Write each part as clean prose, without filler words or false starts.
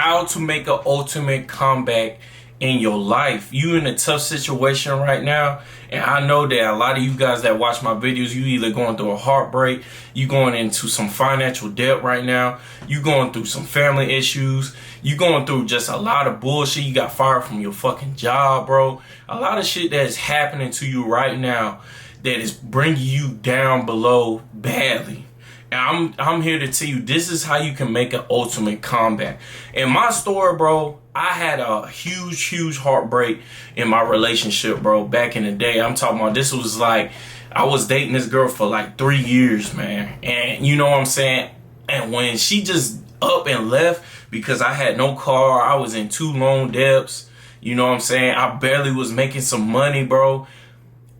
how to make an ultimate comeback in your life. You in a tough situation right now, and I know that a lot of you guys that watch my videos, you either going through a heartbreak, you going into some financial debt right now, you going through some family issues, you going through just a lot of bullshit, you got fired from your fucking job, bro. A lot of shit that is happening to you right now that is bringing you down below badly. And I'm here to tell you, this is how you can make an ultimate comeback. In my story, bro, I had a huge heartbreak in my relationship, bro, back in the day. I'm talking about, this was like, I was dating this girl for like 3 years, man. And you know what I'm saying? And when she just up and left because I had no car, I was in 2 loan debts, you know what I'm saying? I barely was making some money, bro.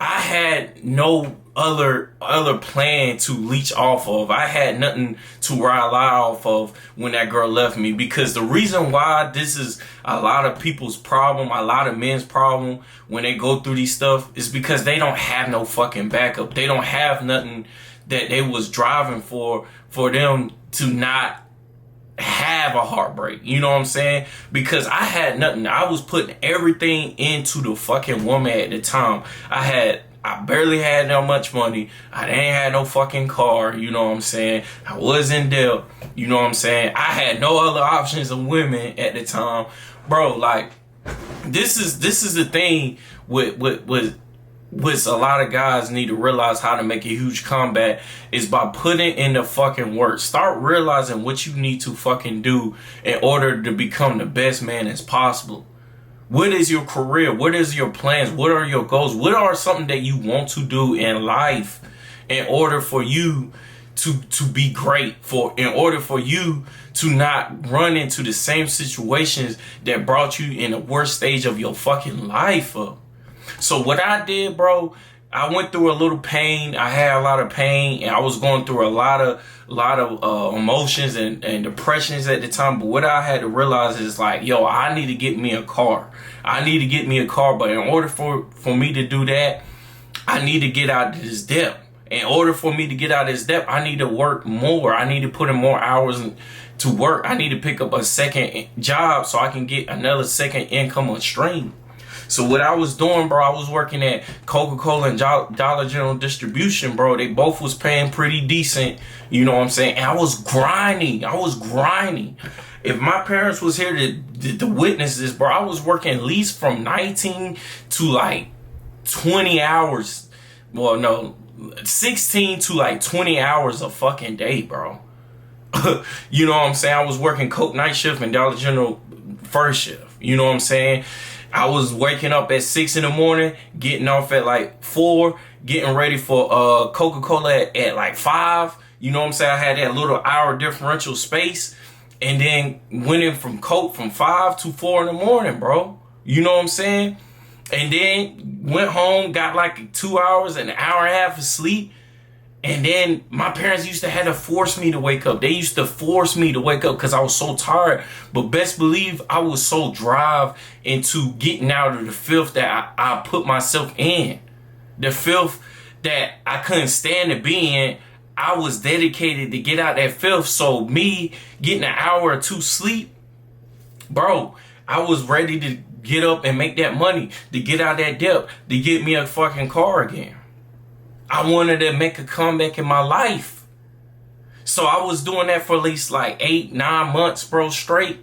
I had no other plan to leech off of. I had nothing to rely off of when that girl left me, because the reason why this is a lot of people's problem, a lot of men's problem when they go through these stuff, is because they don't have no fucking backup. They don't have nothing that they was driving for them to not have a heartbreak. You know what I'm saying? Because I had nothing. I was putting everything into the fucking woman at the time. I barely had that much money. I didn't have no fucking car, you know what I'm saying? I was in debt, you know what I'm saying? I had no other options of women at the time. Bro, like, this is the thing with a lot of guys need to realize how to make a huge comeback, is by putting in the fucking work. Start realizing what you need to fucking do in order to become the best man as possible. What is your career? What is your plans? What are your goals? What are something that you want to do in life in order for you to be great, in order for you to not run into the same situations that brought you in the worst stage of your fucking life up? So what I did, bro, I went through a little pain. I had a lot of pain, and I was going through a lot of emotions and depressions at the time. But what I had to realize is, like, yo, I need to get me a car. I need to get me a car. But in order for me to do that, I need to get out of this debt. In order for me to get out of this debt, I need to work more. I need to put in more hours to work. I need to pick up a second job so I can get another second income stream. So what I was doing, bro, I was working at Coca-Cola and Dollar General Distribution, bro. They both was paying pretty decent, you know what I'm saying? And I was grinding. If my parents was here to witness this, bro, I was working at least from 19 to like 20 hours. Well, no, 16 to like 20 hours a fucking day, bro. You know what I'm saying? I was working Coke night shift and Dollar General first shift. You know what I'm saying? I was waking up at 6 in the morning, getting off at like 4, getting ready for Coca-Cola at like 5. You know what I'm saying? I had that little hour differential space, and then went in from Coke from 5 to 4 in the morning, bro. You know what I'm saying? And then went home, got like 2 hours, an hour and a half of sleep. And then my parents used to have to force me to wake up. They used to force me to wake up because I was so tired. But best believe I was so drive into getting out of the filth that I put myself in. The filth that I couldn't stand to be in. I was dedicated to get out that filth. So me getting an hour or 2 sleep, bro, I was ready to get up and make that money, to get out that debt, to get me a fucking car again. I wanted to make a comeback in my life. So I was doing that for at least like 8-9 months, bro, straight.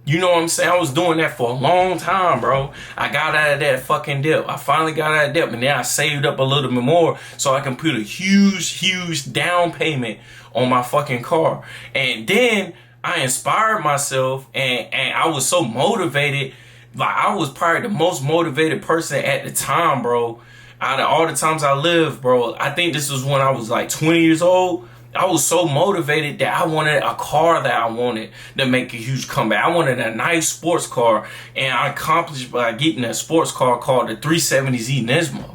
You know what I'm saying? I was doing that for a long time, bro. I got out of that fucking debt. I finally got out of debt, and then I saved up a little bit more so I can put a huge down payment on my fucking car. And then I inspired myself, and I was so motivated. Like, I was probably the most motivated person at the time, bro. Out of all the times I lived, bro, I think this was when I was like 20 years old. I was so motivated that I wanted a car that I wanted to make a huge comeback. I wanted a nice sports car, and I accomplished by getting a sports car called the 370Z Nismo.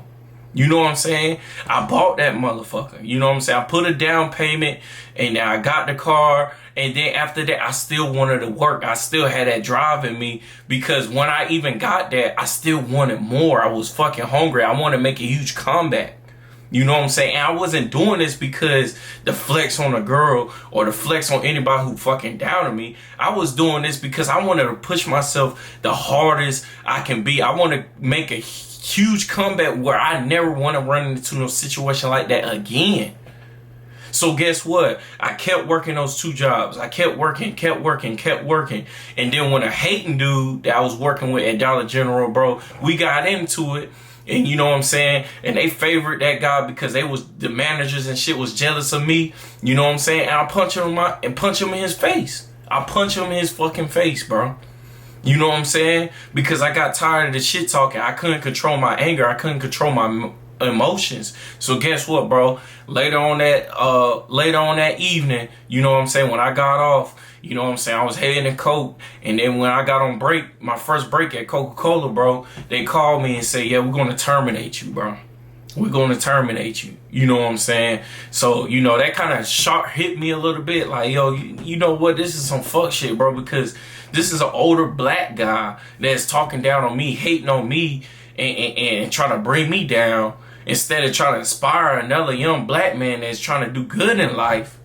You know what I'm saying? I bought that motherfucker. You know what I'm saying? I put a down payment, and then I got the car. And then after that, I still wanted to work. I still had that drive in me, because when I even got that, I still wanted more. I was fucking hungry. I wanted to make a huge comeback. You know what I'm saying? And I wasn't doing this because the flex on a girl or the flex on anybody who fucking doubted me. I was doing this because I wanted to push myself the hardest I can be. I want to make a huge comeback where I never want to run into no situation like that again. So guess what? I kept working those 2 jobs. I kept working. And then when a hating dude that I was working with at Dollar General, bro, we got into it. And you know what I'm saying? And they favored that guy because the managers and shit was jealous of me. You know what I'm saying? And I punch him in his face. I punch him in his fucking face, bro. You know what I'm saying? Because I got tired of the shit talking. I couldn't control my anger. I couldn't control my emotions. So guess what, bro? Later on that evening, you know what I'm saying, when I got off, you know what I'm saying, I was heading to Coke, and then when I got on break, my first break at Coca-Cola, bro, they called me and said, yeah, we're going to terminate you, bro. We're going to terminate you. You know what I'm saying? So, you know, that kind of hit me a little bit. Like, yo, you know what? This is some fuck shit, bro, because this is an older black guy that's talking down on me, hating on me, and trying to bring me down instead of trying to inspire another young black man that's trying to do good in life.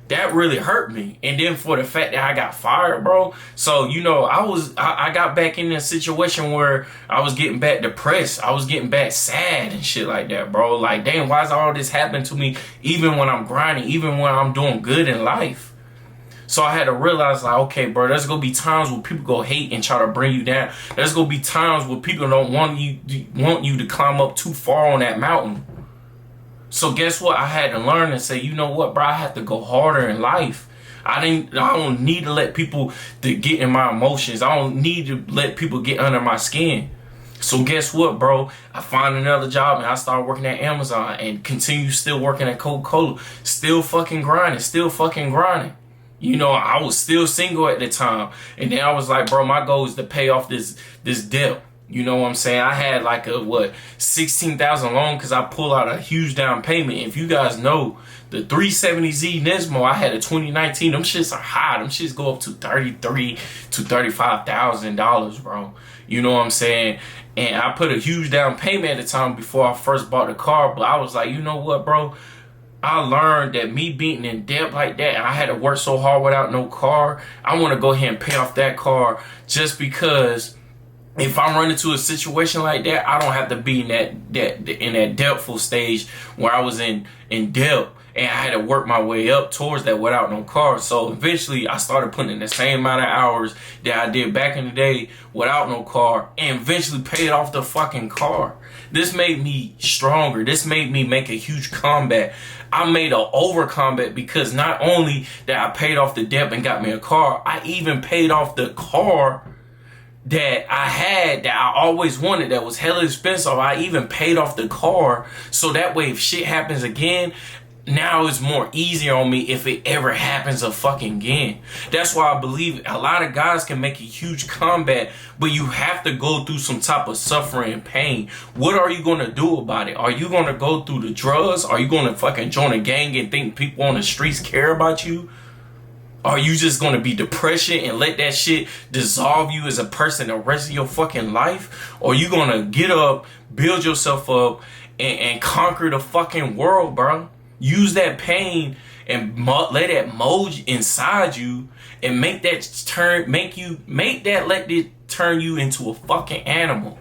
That really hurt me. And then for the fact that I got fired, bro. So, you know, I got back in a situation where I was getting back depressed. I was getting back sad and shit like that, bro. Like, damn, why is all this happening to me even when I'm grinding, even when I'm doing good in life? So I had to realize, like, okay, bro, there's going to be times where people go hate and try to bring you down. There's going to be times where people don't want you to climb up too far on that mountain. So guess what? I had to learn and say, you know what, bro? I have to go harder in life. I don't need to let people to get in my emotions. I don't need to let people get under my skin. So guess what, bro? I find another job and I started working at Amazon and continue still working at Coca-Cola. Still fucking grinding. You know, I was still single at the time. And then I was like, bro, my goal is to pay off this debt. You know what I'm saying? I had like a, $16,000 loan because I pulled out a huge down payment. If you guys know, the 370Z Nismo, I had a 2019. Them shits are high. Them shits go up to $33,000 to $35,000, bro. You know what I'm saying? And I put a huge down payment at the time before I first bought the car. But I was like, you know what, bro? I learned that me being in debt like that, and I had to work so hard without no car. I want to go ahead and pay off that car just because if I run into a situation like that, I don't have to be in that debtful stage where I was in debt and I had to work my way up towards that without no car. So eventually I started putting in the same amount of hours that I did back in the day without no car and eventually paid off the fucking car. This made me stronger. This made me make a huge comeback. I made an over comeback because not only that I paid off the debt and got me a car, I even paid off the car that I had that I always wanted that was hella expensive. I even paid off the car so that way if shit happens again, now it's more easier on me if it ever happens again. That's why I believe a lot of guys can make a huge comeback, but you have to go through some type of suffering and pain. What are you going to do about it? Are you going to go through the drugs? Are you going to fucking join a gang and think people on the streets care about you? Are you just going to be depression and let that shit dissolve you as a person the rest of your fucking life? Or are you going to get up, build yourself up, and conquer the fucking world, bro? Use that pain and let it mold inside you and let it turn you into a fucking animal.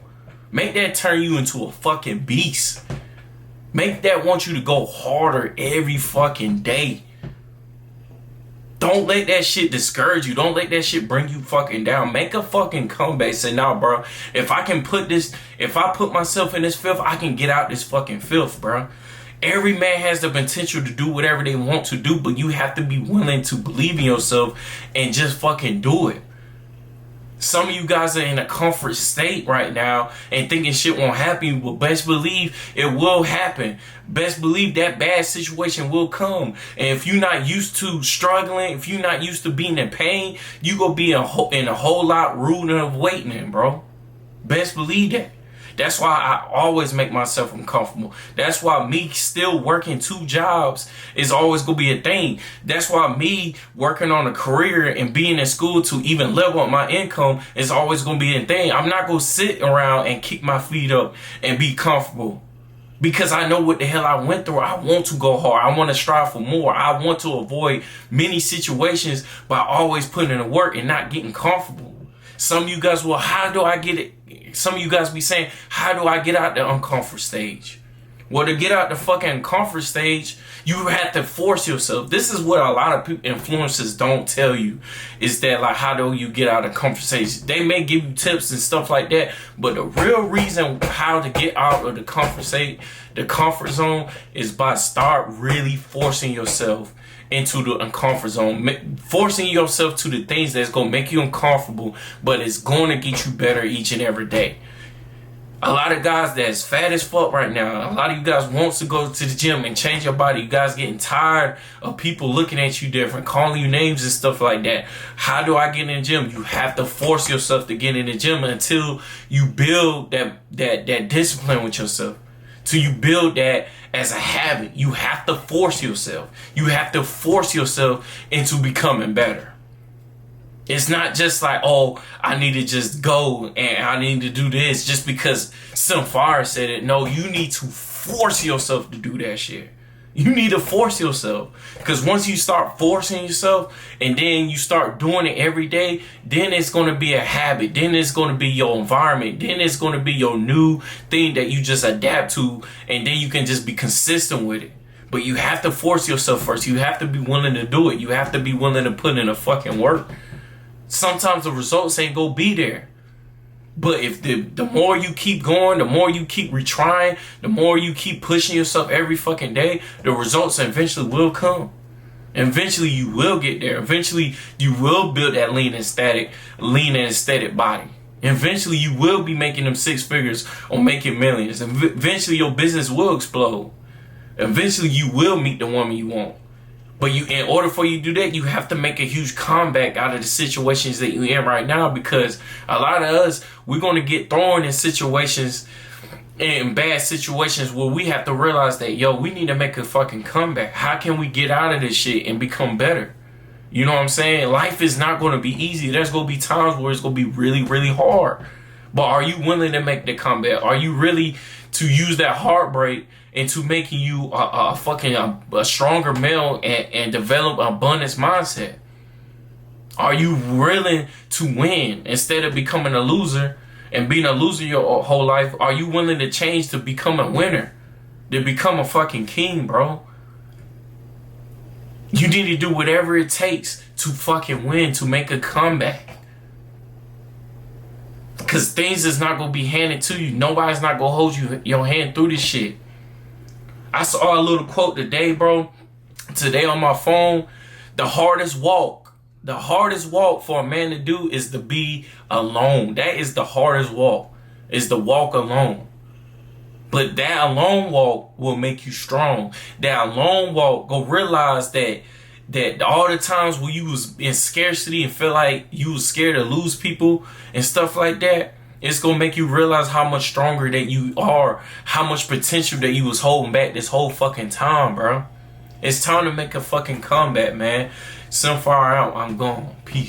Make that turn you into a fucking beast. Make that want you to go harder every fucking day. Don't let that shit discourage you. Don't let that shit bring you fucking down. Make a fucking comeback. Say, nah, bro, if I put myself in this filth, I can get out this fucking filth, bro. Every man has the potential to do whatever they want to do, but you have to be willing to believe in yourself and just fucking do it. Some of you guys are in a comfort state right now and thinking shit won't happen, but best believe it will happen. Best believe that bad situation will come. And if you're not used to struggling, if you're not used to being in pain, you gonna be in a whole lot ruder of waiting, bro. Best believe that. That's why I always make myself uncomfortable. That's why me still working 2 jobs is always going to be a thing. That's why me working on a career and being in school to even level up my income is always going to be a thing. I'm not going to sit around and kick my feet up and be comfortable. Because I know what the hell I went through. I want to go hard. I want to strive for more. I want to avoid many situations by always putting in the work and not getting comfortable. Some of you guys, well, how do I get it? Some of you guys be saying, how do I get out the uncomfort stage? Well, to get out the fucking comfort stage, you have to force yourself. This is what a lot of people, influencers don't tell you, is that like, how do you get out of comfort stage? They may give you tips and stuff like that, but the real reason how to get out of the comfort stage, the comfort zone, is by start really forcing yourself into the uncomfort zone, forcing yourself to the things that's gonna make you uncomfortable, but it's gonna get you better each and every day. A lot of guys that's fat as fuck right now, a lot of you guys wants to go to the gym and change your body. You guys getting tired of people looking at you different, calling you names and stuff like that. How do I get in the gym? You have to force yourself to get in the gym until you build that discipline with yourself. Till you build that as a habit. You have to force yourself. You have to force yourself into becoming better. It's not just like, oh, I need to just go and I need to do this just because some fire said it. No, you need to force yourself to do that shit. You need to force yourself. Because once you start forcing yourself and then you start doing it every day, then it's going to be a habit. Then it's going to be your environment. Then it's going to be your new thing that you just adapt to. And then you can just be consistent with it. But you have to force yourself first. You have to be willing to do it. You have to be willing to put in the fucking work. Sometimes the results ain't gonna be there. But if the more you keep going, the more you keep retrying, the more you keep pushing yourself every fucking day, the results eventually will come. Eventually you will get there. Eventually you will build that lean and aesthetic body. Eventually you will be making them 6 figures or making millions. Eventually your business will explode. Eventually you will meet the woman you want. But in order for you to do that, you have to make a huge comeback out of the situations that you're in right now, because a lot of us, we're going to get thrown in situations, in bad situations, where we have to realize that, yo, we need to make a fucking comeback. How can we get out of this shit and become better? You know what I'm saying? Life is not going to be easy. There's going to be times where it's going to be really, really hard. But are you willing to make the comeback? Are you really to use that heartbreak into making you a stronger male and develop an abundance mindset? Are you willing to win instead of becoming a loser and being a loser your whole life? Are you willing to change to become a winner, to become a fucking king, bro? You need to do whatever it takes to fucking win, to make a comeback. Because things is not going to be handed to you. Nobody's not going to hold your hand through this shit. I saw a little quote today, bro. Today on my phone. The hardest walk for a man to do is to be alone. That is the hardest walk. Is to walk alone. But that alone walk will make you strong. That alone walk, go realize that all the times where you was in scarcity and feel like you was scared to lose people and stuff like that, it's going to make you realize how much stronger that you are, how much potential that you was holding back this whole fucking time, bro. It's time to make a fucking comeback, man. Sunfire out. I'm gone. Peace.